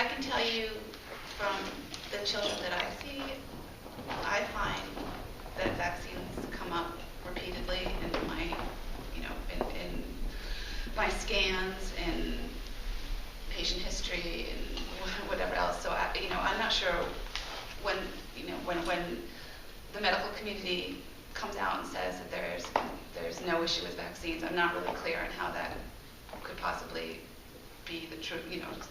I can tell you from the children that I see, I find that vaccines come up repeatedly in my, in my scans and patient history and whatever else. So I'm not sure when the medical community comes out and says that there's no issue with vaccines. I'm not really clear on how that could possibly be the truth.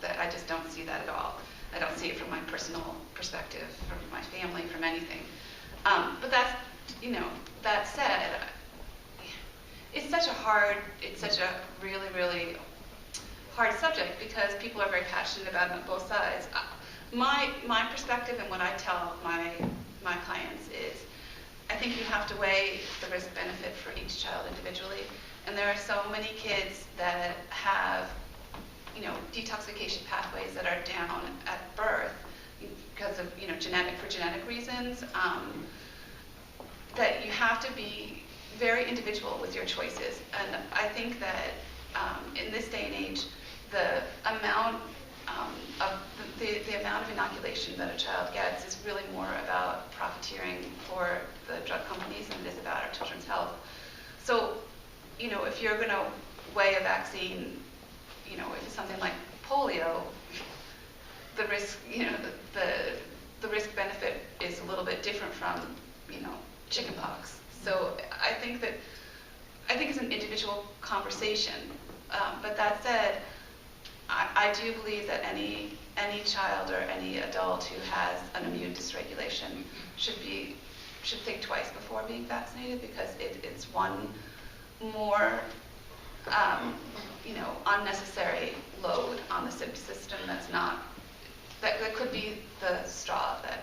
That I just don't see that at all. I don't see it from my personal perspective, from my family, from anything. But that said, it's such a really, really hard subject because people are very passionate about it on both sides. My perspective and what I tell my clients is, I think you have to weigh the risk-benefit for each child individually. And there are so many kids that have, detoxification pathways that are down at birth because of, genetic reasons. That you have to be very individual with your choices. And I think that in this day and age, the amount the amount of inoculation that a child gets is really more about profiteering for the drug companies than it is about our children's health. So, if you're going to weigh a vaccine, if it's something like polio, the risk, the risk benefit is a little bit different from, chickenpox. So I think it's an individual conversation. But that said, I do believe that any child or any adult who has an immune dysregulation should think twice before being vaccinated, because it's one more unnecessary load on the system that could be the straw that